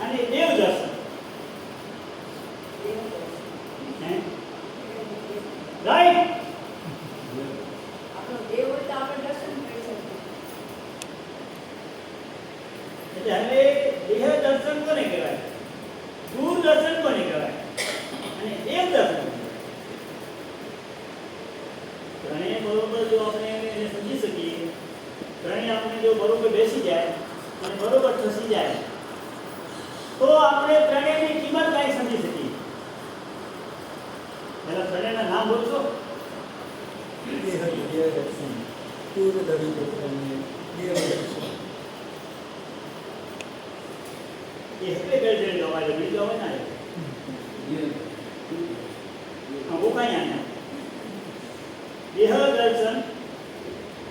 અને દેવ દર્શન. રાઈટ. આપણો દેવ હોય તો આપણે દર્શન કરી શકીએ. એટલે હવે દેહ દર્શન કોને કહેવાય? દૂર દર્શન કોને કહેવાય? અને દેવ દર્શન. ત્રણેય બરોબર જો આપણે એને સમજી શકીએ, ત્રણેય આપણે જો બરોબર બેસી જાય અને બરોબર ખસી જાય તો આપણે ત્રણેયની કિંમત કાંઈ સમજી શકીએ. પહેલા ત્રણેયના નામ બોલશો. દર્શન, પૂર્વ દવિત દેવ દર્શન. એ એટલે બેઠે ગવાય બીજો હોય ને હું કાંઈ આને દેહ દર્શન,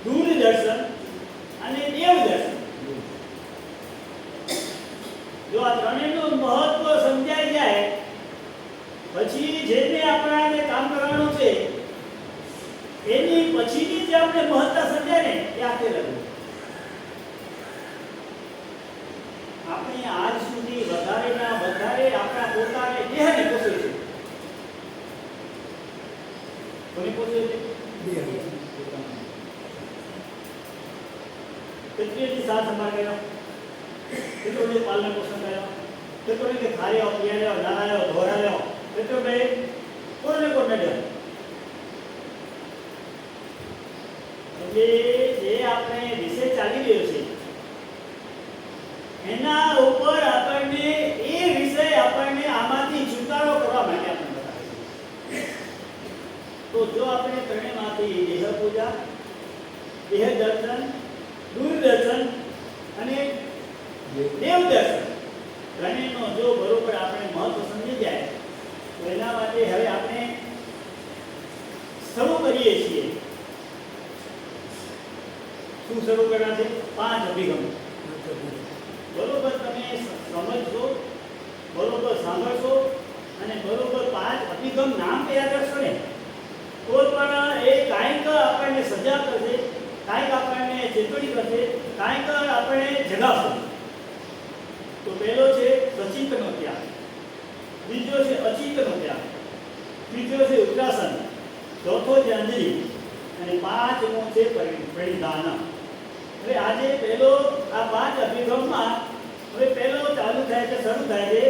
દૂર દર્શન અને દેવ દર્શન. જો આ ત્રણેયનું મહત્વ સમજાઈ જાય પછી જેને આપણાને કામ કરવાનું છે એની પછીની જે આપણે મહત્તા સમજાય ને એ આખે લગવું. આપણે આજ સુધી વધારેના વધારે આપણા પોતાને દેહને પોષે છે. કોને પોષે છે? કેટલી સાથ સંભાળ કર્યો, કેટલોને પાલન પોષણ કર્યો, કેટલોને કે ખાર્યો, પીયાર્યો, નારાયો, ધોરાયો, કેટલો ભાઈ કોને કોણ નડ્યો. એટલે જે આપણે વિષય ચાલી રહ્યો છે એના ઉપર આપણને એ વિષય આપણને આમાંથી છુટકારો કરવા માટે આપણે બતાવે છે. તો જો આપણે ત્રણેયમાંથી દેહ પૂજા, દેહ દર્શન, દૂર દર્શન અને દેવ દર્શન ત્રણેયનો જો બરોબર આપણે મહત્વ સમજી જાય તો એના માટે હવે આપણે શરૂ કરીએ છીએ. શું શરૂ કરવાના છે? 5 અભિગમ. બરોબર તમે સમજશો, બરોબર સાંભળશો અને બરોબર 5 અભિગમ નામ તૈયાર કરશો ને તો પણ એ કાંઈક આપણને સજા કરશે, કાંઈક આપણને ચેતવણી કરશે, કાંઈક આપણને જગાવશે. તો પહેલો છે સચિતનો ત્યાગ, બીજો છે અચિતનો ત્યાગ, ત્રીજો છે ઉત્રાસન, ચોથો છે અંજલિ અને પાંચમો છે પરિધાન. હવે આજે પહેલો આ 5 અભિગમમાં હવે પહેલો ચાલુ થાય છે, શરૂ થાય છે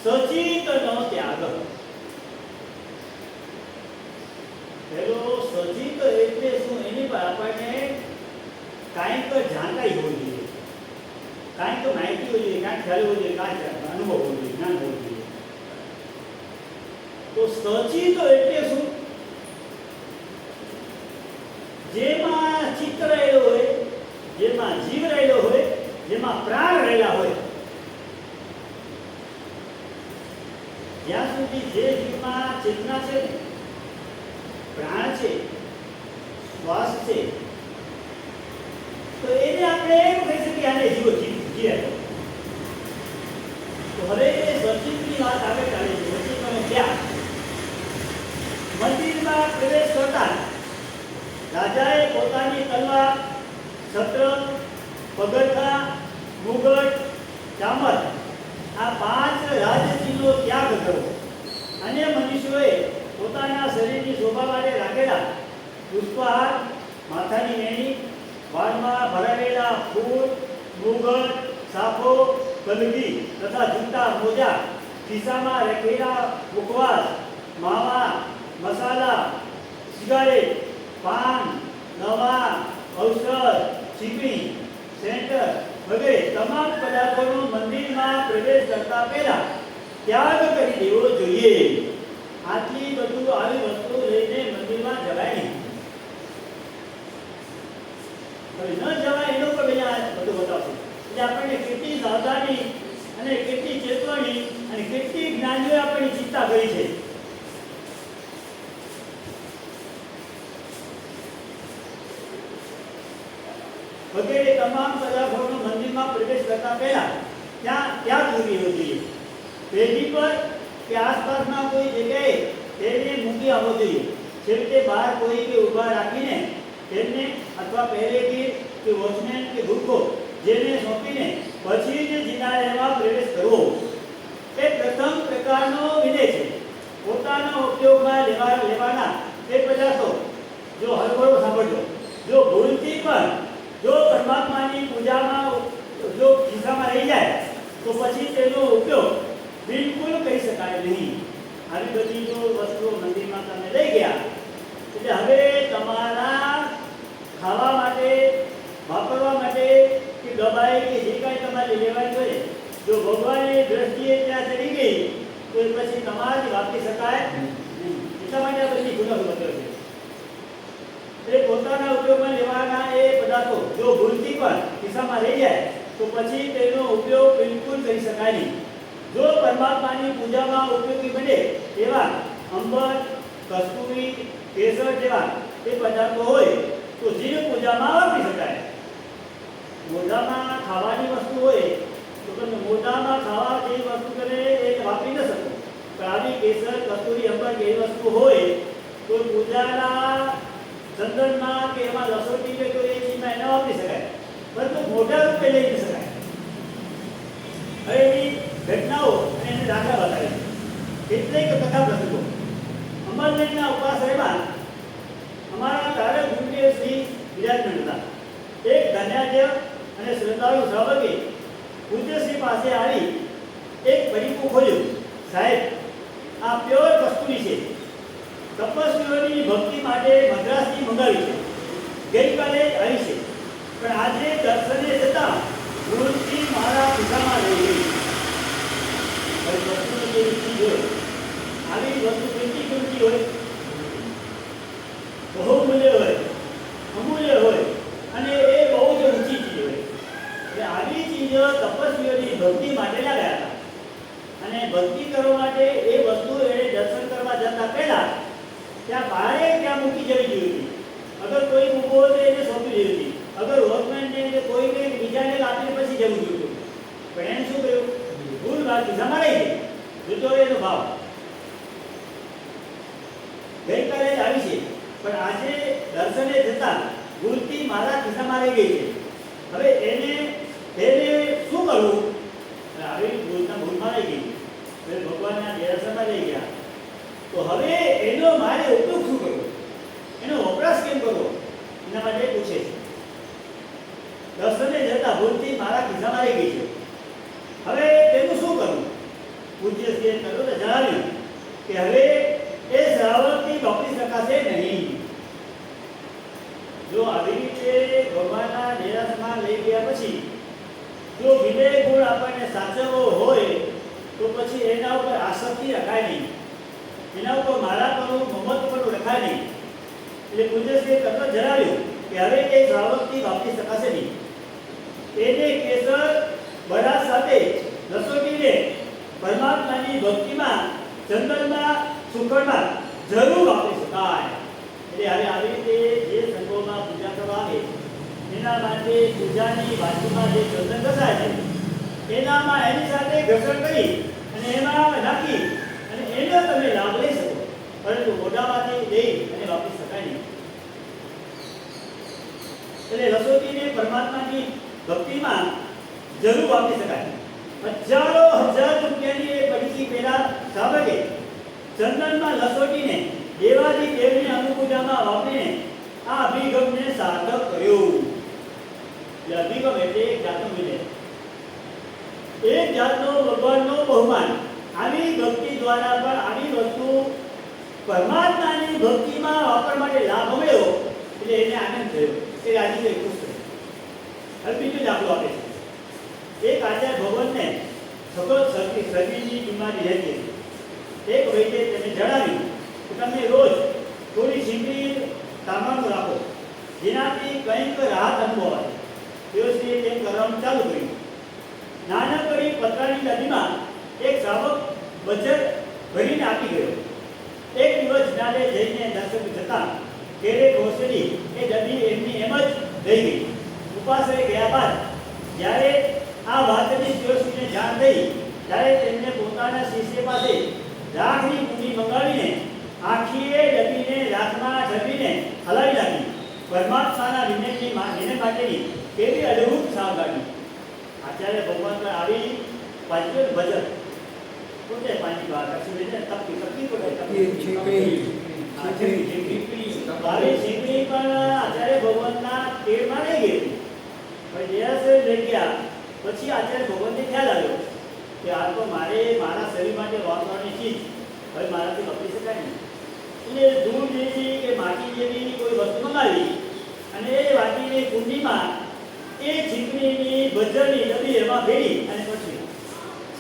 સચિતનો ત્યાગ. પહેલો સચિત એટલે શું? એની પર આપણને કાંઈક જાણકારી હોવી જોઈએ, કાંઈક માહિતી હોવી જોઈએ, કાંઈક ખ્યાલ હોવો જોઈએ, કાંઈક અનુભવ હોવો જોઈએ, જ્ઞાન હોવું જોઈએ. તો સચિત એટલે શું? જેમાં ચિત્ત રહેલો હોય, જેમાં જીવ રહેલો હોય, જેમાં પ્રાણ રહેલા હોય. જ્યાં સુધી જે જીવમાં ચેતના છે, પ્રાણ છે, શ્વાસ છે, તો એને આપણે એમ કહી શકીએ આને જીવો જીવે. તો હવે સચિતની વાત આગળ ચાલે છે. સચિતનો ત્યાગ. મંદિરમાં પ્રવેશ કરતા રાજાએ પોતાની તલવાર, છત્ર, પગરખા, મુગટ, ચામર આ 5 રાજચીજનો ત્યાગ કરવો. અન્ય મનુષ્યોએ પોતાના શરીરની શોભા માટે રાખેલા પુષ્પહાર, માથાની વેણી, વાળમાં ભરાવેલા ફૂલ, મુગટ, સાફો, કલગી તથા જૂતા, મોજા, ખિસ્સામાં રાખેલા મુખવાસ, માવા, મસાલા, સિગારેટ, પાન, દવા, ઔષધ, ચીકણી, સેન્ટર વગેરે તમામ પદાર્થોનો મંદિરમાં પ્રવેશ કરતા પહેલા ત્યાગ કરી દેવો જોઈએ. આટલી બધું આવી વસ્તુ લઈને મંદિરમાં જવાય નહીં. હવે ન જવાય એનો પણ અહીંયા બધું બતાવશું. એટલે આપણને કેટલી સાવધાની અને કેટલી ચેતવણી અને કેટલી જ્ઞાનીઓએ આપણી ચિંતા કરી છે. વગેરે તમામ પદાર્થોનો મંદિરમાં પ્રવેશ કરતા પહેલા ત્યાં ત્યાગ મૂકી જોઈએ. પેઢી પર કે આસપાસના કોઈ જગ્યાએ તેને મૂકી આવવો જોઈએ. છેવટે બહાર કોઈ કે ઊભા રાખીને તેમને અથવા પહેરેથી કે વોચમેન કે ગુરખો જેને સોંપીને પછી જ જિનાલયમાં પ્રવેશ કરવો. ઉપયોગમાં લેવાના તે પદાર્થો જો હળવળો સાંભળજો, જો ભૂલથી પણ જો પરમાત્માની પૂજામાં જો ખિસ્સામાં રહી જાય તો પછી તેનો ઉપયોગ બિલકુલ કહી શકાય નહીં. આવી બધી જો વસ્તુઓ મંદિરમાં તમે લઈ ગયા એટલે હવે તમારા ખાવા માટે, વાપરવા માટે કે દબાઈ કે જે કાંઈ તમારે લેવાની હોય જો ભગવાનની દ્રષ્ટિએ ત્યાં ચડી ગઈ તો પછી તમારાથી વાપરી શકાય નહીં. એટલા માટે આ બધી ગુનો બદલ છે. એ પોતાના ઉપયોગમાં લેવાના એ પદાર્થો જો ભૂલથી પણ ખિસ્સામાં રહી જાય તો પછી તેનો ઉપયોગ બિલકુલ કરી શકાય નહીં. જો પરમાત્માની પૂજામાં ઉપયોગી બને એવા અંબર, કસ્તુરી, કેસર જેવા એ પદાર્થો હોય તો જીવ પૂજામાં વાપરી શકાય. મોઢામાં ખાવાની વસ્તુ હોય તો તમે મોઢામાં ખાવા જેવી વસ્તુ તમે એ વાપરી ન શકો. પણ આવી કેસર, કસ્તુરી, અંબર જેવી વસ્તુ હોય તો પૂજાના ચંદનમાં કે એમાં લસોટી કે કોઈ ચીજમાં એને વાપરી શકાય, પરંતુ મોઢા રૂપે લઈ ન શકાય. હવે એની ઘટનાઓ અને એને દાખલા બતાવે છે. કેટલીક કથા પ્રસંગો અમરનાથના ઉપાશ્રયમાં અમારા તારક ગુરુદેવ શ્રી વિરાજમાન હતા. એક ધન્યાદેવ અને શ્રદ્ધાળુ શ્રાવકે પૂજ્યશ્રી પાસે આવી એક પડીકું ખોલ્યું. સાહેબ, આ પ્યોર કસ્તુરી છે. તપસ્વીઓની ભક્તિ માટે મદ્રાસથી મંગાવી છે. ગઈકાલે આવી છે, પણ આજે દર્શને જતા ભૂલથી મારા ખિસ્સામાં રહી ગઈ. વસ્તુની જેવી ચીજ હોય, આવી વસ્તુ કેટલી કિંમતી હોય, બહુમૂલ્ય હોય, અમૂલ્ય હોય અને એ બહુ જ ઊંચી ચીજ હોય. એટલે આવી ચીજ તપસ્વીઓની ભક્તિ માટે લાવ્યા હતા અને ભક્તિ કરવા માટે એ વસ્તુ એને દર્શન કરવા જતા પહેલા ત્યાં બહારે ત્યાં મૂકી જવી જોઈએ હતી. અગર કોઈ મૂકો તો એને સોંપી દેવી હતી. અગર વોચમેનને કે કોઈને બીજાને આપીને પછી જવું જોઈએ. પણ એને શું કર્યું? ભૂલ વાત ખિસ્સામાં રહી ગઈ. જોતો એનો ભાવ ગઈકાલે જ આવી છે, પણ આજે દર્શને જતા ભૂલથી મારા ખિસ્સામાં રહી ગઈ છે. હવે એને શું કરવું? આવી ભૂલમાં રહી ગઈ, હવે ભગવાનના દેરાસરમાં લઈ ગયા તો હવે એનો મારે ઉપયોગ શું કરવો, એનો વપરાશ કેમ કરવો, એના માટે પૂછે છે. દર્શને જતા ભૂલથી મારા ખિસ્સામાં રહી ગઈ છે, હવે તેનું શું કરવું? પૂજ્યશ્રીએ તરત જણાવ્યું કે હવે એ શ્રાવણથી વાપરી શકાશે નહીં. જો આવી રીતે ભગવાનના દેરાસરમાં લઈ ગયા પછી જો વિનય ગુણ આપણને સાચવવો હોય તો પછી એના ઉપર આસક્તિ રખાય નહીં, એના ઉપર મારા કરવું, મમત કરવું રખાય નહીં. એટલે પૂજ્યશ્રીએ તરત જણાવ્યું કે હવે એ શ્રાવણથી વાપરી શકાશે નહીં. એને કેસર બરાત સાથે લસોટીને પરમાત્માની ભક્તિમાં, ચંદનમાં, સુખડમાં જરૂર વાપરી શકાય. એટલે હવે આવી રીતે જે સંઘોમાં પૂજા કરવા આવે એના માટે પૂજાની બાજુમાં જે ચંદન ઘસાય છે એનામાં એની સાથે ઘસણ કરી અને એમાં નાખી અને એનો તમે લાભ લઈ શકો, પરંતુ મોઢામાંથી લઈ અને વાપરી શકાય નહીં. એટલે લસોટીને પરમાત્માની ભક્તિમાં જરૂર વાપરી શકાય. હજારો હજાર રૂપિયાની એ પડીકી પેલા સાબકે ચંદનમાં લસોટીને દેવાજી દેવની અનુપૂજામાં વાપરીને આ અભિગમને સાર્થક કર્યો. એટલે અભિગમ એટલે એક જાતનો વિનય, એક જાતનો ભગવાનનો બહુમાન. આવી ભક્તિ દ્વારા પણ આવી વસ્તુ પરમાત્માની ભક્તિમાં વાપરવા માટે લાભ મળ્યો એટલે એને આનંદ થયો, એ રાજી થઈ, ખુશ થયો. હવે બીજો દાખલો આપે છે. એક આચાર્ય ભગવાનને સખત શરદીની બીમારી રહેતી હતી. એક વૈદ્ય તેને જણાવ્યું કે તમે રોજ થોડી શીંગડી તાંબાનું રાખો, જેનાથી કંઈક રાહત અનુભવાય. તેઓએ તેમ કરવાનું ચાલુ કર્યું. નાનકડી પતરાની ડબ્બીમાં એક શ્રાવક બચત ભરીને આપી ગયો. એક દિવસ જનારે જઈને દર્શન જતા ઘેરે ઘોસડી એ ડબ્બી એમની એમ જ રહી ગઈ. ઉપાશ્રય ગયા બાદ જ્યારે આ વાતની તેઓને જાણ થઈ ત્યારે તેમને પોતાના શિષ્ય પાસે રાખની પૂંજી મંગાવીને આખી એ ડબ્બીને રાખમાં ઢબીને હલાવી નાખી. પરમાત્માના વિનય માટેની કેવી અદ્ભુત સાવધાની! આચાર્ય ભગવાન પર આવી પાછળ ભજન પોતે પાણી બહાર કાઢી ને તપકી તપકી પોતે એ તપકી છીકણી ભાવે છીકણી પણ આચાર્ય ભગવાનના તેલમાં નહીં ગઈ પણ દેરાસર લઈ ગયા પછી આચાર્ય ભગવાનને ખ્યાલ આવ્યો કે આ તો મારે મારા શરીર માટે વાપરવાની ચીજ હવે મારાથી વાપરી શકાય નહીં એટલે ધૂળ જેવી કે માટી જેવી કોઈ વસ્તુ મંગાવી અને એ વાટીની કુંડીમાં એ છીકણીની ભજરની ડબ્બી એમાં ભેળી અને પછી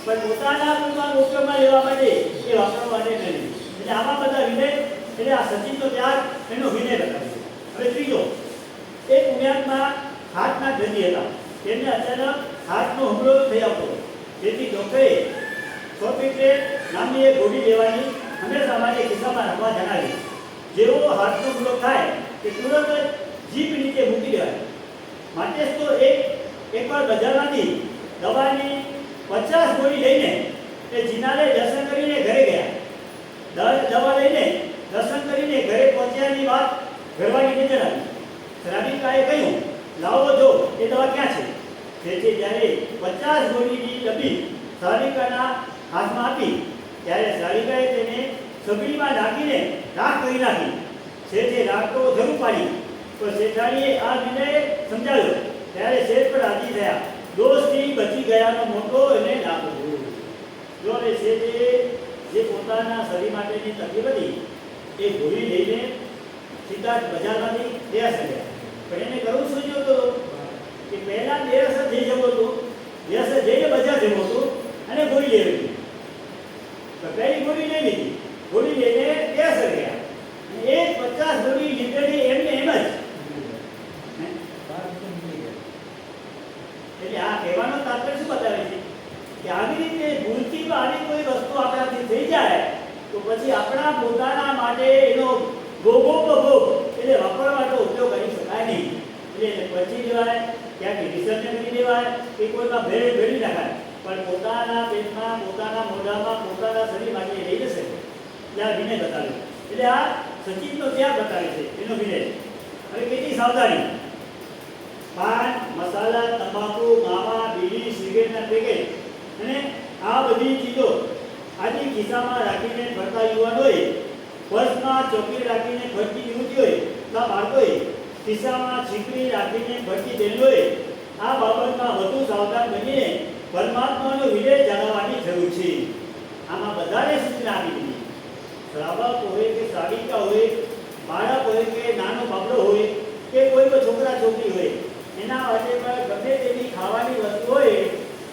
પણ પોતાના ઉપયોગમાં લેવા માટે એ વાપરવા માટે નહીં એટલે આમાં બધા વિનય એટલે આ સચિનનો ત્યાગ એનો વિનય બતાવ્યો હવે ત્રીજો એક પુણ્યાત્મા હાથના દર્દી હતા તેમને અચાનક હાથનો હુમલો થઈ આવતો તેથી ડોક્ટરે સોફિટ્રેટ નામની એક ગોળી લેવાની હંમેશા માટે ખિસ્સામાં રાખવા જણાવી જેવો હાથનો હુમલો થાય કે તુરંત જ જીભ નીચે મૂકી દેવાય માટે જ તો એકવાર બજારમાંથી દવાની 50 ગોળી લઈને એ જીનાને દર્શન કરીને ઘરે ગયા દવા લઈને દર્શન કરીને ઘરે પહોંચ્યાની વાત ઘરવાળીને જણાવી શ્રાવિકાએ કહ્યું લાવો જો એ દવા ક્યાં છે તેથી જ્યારે 50 ગોળીની ડબ્બી શ્રાવિકાના હાથમાં આપી ત્યારે શ્રાવિકાએ તેને સગડીમાં નાખીને રાખ કરી નાખી શેઠે રાખ તો જરૂર પાડી તો શેઠાણીએ આ વિનય સમજાવ્યો ત્યારે શેઠ પણ રાજી થયા દોષથી બચી ગયાનો મોટો એને લાભ થયો જો એ શેઠે જે પોતાના શરીર માટેની તકલીફ હતી એ ગોળી લઈને સીધા બજારમાંથી દેરાસર ગયા પણ એને કરવું શું જોતો કે પહેલા દેરાસર જઈ જવો હતો દેરાસર જઈને બજાર જવો હતો અને ગોળી લેવી હતી તો પહેલી ગોળી લઈ લીધી ગોળી લઈને દેરાસર ગયા અને એ 50 ગોળી લીધેલી એમને એમ જ એટલે આ કહેવાનો તાત્પર્ય શું બતાવે છે કે આવી રીતે ભૂલથી આવી કોઈ વસ્તુ આપણાથી થઈ જાય તો પછી આપણા પોતાના માટે એનો ભોગો એટલે વાપરવાનો ઉપયોગ કરી શકાય નહીં એટલે પછી લેવાય ક્યાંક રિસર્ચને કરી દેવાય કે કોઈમાં ભેળી નાખાય પણ પોતાના પેટમાં પોતાના મોઢામાં પોતાના શરીર માટે લઈ જશે એટલે આ વિનય બતાવ્યો એટલે આ સચિનનો ત્યાગ બતાવે છે એનો વિનય હવે કેટલી સાવધાની પાન મસાલા તમાકુ માવા બીડી સિગરેટના પેકેટ અને આ બધી ચીજો આજે ખિસ્સામાં રાખીને ફરતા યુવાનોએ પર્સમાં ચોકડી રાખીને ફરતી યુવતીઓએ તથા બાળકોએ ખિસ્સામાં છીકડી રાખીને ફરતી બહેનોએ આ બાબતમાં વધુ સાવધાન બનીને પરમાત્માનો વિનય જાણવાની જરૂર છે આમાં બધાને સૂચના આપી દીધી શ્રાવક હોય કે શ્રાવિકા હોય બાળક હોય કે નાનો બાબડો હોય કે કોઈ પણ છોકરા છોકરી હોય એના માટે પણ ગમે તેવી ખાવાની વસ્તુ હોય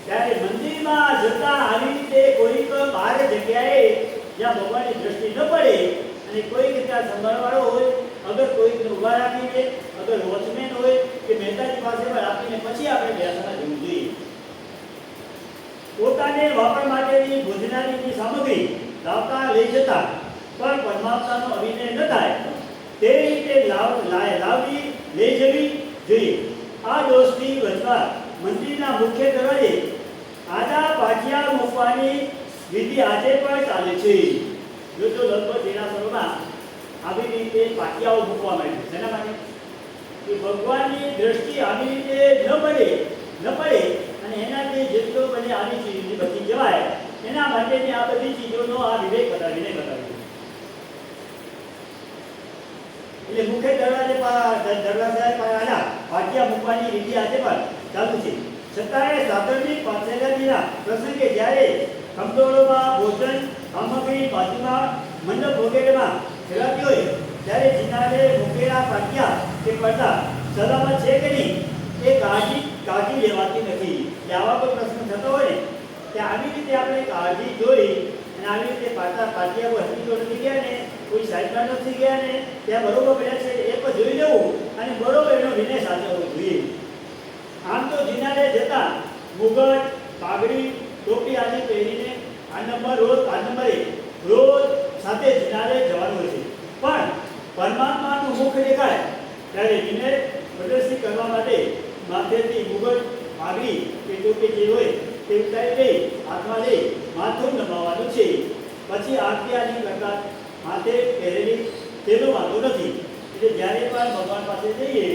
ત્યારે મંદિરમાં જતા આવી રીતે કોઈક બહાર જગ્યાએ જ્યાં ભગવાનની દ્રષ્ટિ ન પડે અને કોઈક ત્યાં સંભાળવાળો હોય અગર કોઈકને ઊભા રાખીને અગર વોચમેન હોય કે મહેતાજી પાસે પણ આપીને પછી આપણે બેસવા જવું જોઈએ પોતાને વાપર માટેની ભોજનાલયની સામગ્રી લાવતા લઈ જતા પણ પરમાત્માનો અભિનય ન થાય તે રીતે લાવવી લઈ જવી જોઈએ આ દોષથી બચવા મંદિરના મુખ્ય દરવાજે આડા પાટિયા મૂકવાની વિધિ આજે પણ ચાલે છે જો લગભગ દેરાસરોમાં આવી રીતે પાટિયાઓ મૂકવામાં આવે છે તેના માટે કે ભગવાનની દ્રષ્ટિ આવી રીતે ન પડે અને એનાથી જેટલો બને આવી ચીજ બચી જવાય એના માટેની આ બધી ચીજોનો આ વિવેક બતાવીને બતાવ્યું એટલે મુખ્ય દરવાજે આડા પાટિયા મૂકવાની વિધિ આજે પણ ચાલુ છે છતાંય સાધનની પાછળના પ્રસંગે જ્યારે કમદોળોમાં ભોજન સામગ્રી બાજુમાં મંડપ વગેરેમાં ફેલાતી હોય ત્યારે જીનાને મૂકેલા પાટિયા કે પડદા સલામત છે કે નહીં એ કાળજી લેવાતી નથી એટલે આવા કોઈ પ્રશ્ન થતો હોય ને ત્યાં આવી રીતે આપણે કાળજી જોઈ અને આવી રીતે પાટિયા કોઈ હજી તો નથી ગયા ને કોઈ સાઈડમાં નથી ગયા ને ત્યાં બરોબર પડ્યા છે એ પણ જોઈ લેવું અને બરોબર એનો વિનય સાચવવો જોઈએ આમ તો જીનાને જતા મુગટ પાઘડી ટોપી આદિ પહેરીને આ નંબરે રોજ સાથે જીનારે જવાનું હોય છે પણ પરમાત્માનું મુખ દેખાય ત્યારે વિનય પ્રદર્શિત કરવા માટે માથેથી મુગટ પાઘડી કે ટોપી જે હોય તે ઉતારી લઈ હાથમાં લઈ માથું નમાવવાનું છે પછી આરતી આદિ કરતા માથે પહેરેલી તેનો વાંધો નથી એટલે જ્યારે પણ ભગવાન પાસે જઈએ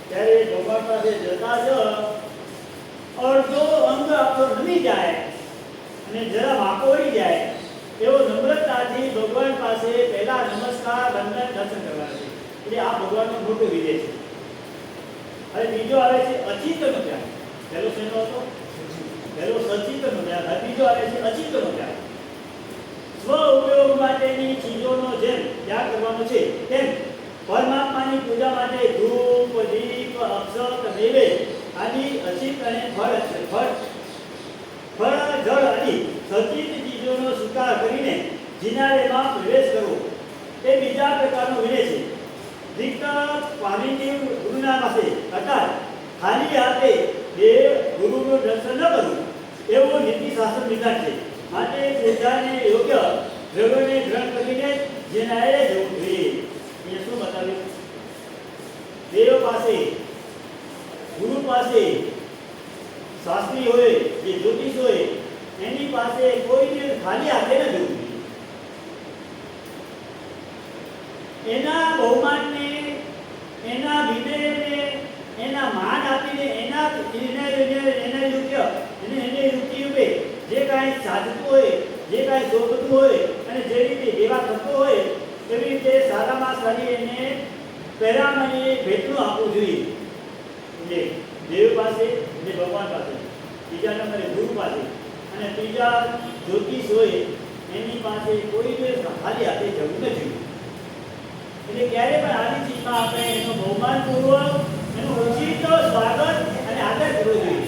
ત્યારે ભગવાન પાસે જતા જ અડધો અંગ આપણો નમી જાય અને અને જરા વાંકો વળી જાય એવો નમ્રતાથી ભગવાન પાસે પહેલા નમસ્કાર વંદન દર્શન કરવાના છે. એટલે આ ભગવાનનો મોટો વિજય છે. હવે બીજો આવે છે અચિંતનો ત્યાગ. પહેલો શેનો હતો? પહેલો સચિંતનો ત્યાગ. હવે બીજો આવે છે અચિંતનો ત્યાગ. સ્વ ઉપયોગ માટેની ચીજોનો જેમ ત્યાગ કરવાનો છે તેમ પરમાત્માની પૂજા માટે ધૂપ, દીપ, અક્ષત, નૈવેદ્ય આદિ અચિત અને ફળ જળ આદિ સચિત ચીજોનો સ્વીકાર કરીને જિનાલયમાં પ્રવેશ કરવો તે બીજા પ્રકારનો વિનય છે. દીક્ષ પામીને ગુરુના પાસે અર્થાત ખાલી હાથે દેવ ગુરુનું દર્શન ન કરવું એવો નીતિ શાસ્ત્ર વિધાન છે. માટે પૂજાને યોગ્ય દ્રવ્યને ગ્રહણ કરીને જિનાલય જવું જોઈએ. એ શું બતાવ્યું? દેવ પાસે, ગુરુ પાસે, શાસ્ત્રી હોય જે જ્યોતિષ હોય એની પાસે કોઈને ખાલી હાથે ન જવું જોઈએ. એના બહુમાનને, એના વિનયને, એના માન આપીને એના યુક્તિ રૂપે જે કાંઈ સાધતું હોય, જે કાંઈ શોધતું હોય અને જે રીતે જેવા થતો હોય એવી રીતે સારામાં સારી એને પહેરામણી ભેટનું આપવું જોઈએ. એટલે દેવ પાસે અને ભગવાન પાસે, બીજા નંબરે ગુરુ પાસે અને ત્રીજા જ્યોતિષ હોય એની પાસે કોઈને ખાલી હાથે જવું ન જોઈએ. એટલે ક્યારે પણ આવી ચીજમાં આપણે એનો બહુમાનપૂર્વક એનું ઉચિત સ્વાગત અને આદર કરવો જોઈએ.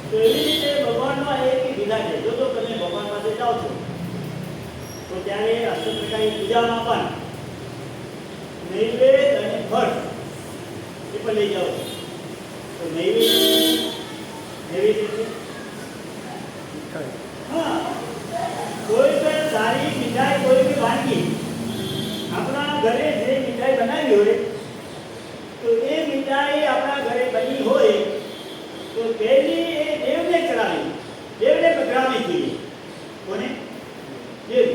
તો એવી રીતે ભગવાનનો એક વિધાન છે. જો તમે ભગવાન પાસે જાઓ છો તો ત્યારે અષ્ટપ્રકારની પૂજામાં પણ નૈવેદ્ય અને ફળ એ પણ લઈ જાઓ છો. તો નૈવેદ્ય છે હા, કોઈ પણ સારી મીઠાઈ, કોઈ બી વાનગી આપણા ઘરે જે મીઠાઈ બનાવી હોય તો એ મીઠાઈ આપણા ઘરે બની હોય તો પહેલી એ દેવને ચડાવી, દેવને પધરાવવી જોઈએ. કોને? દેવ.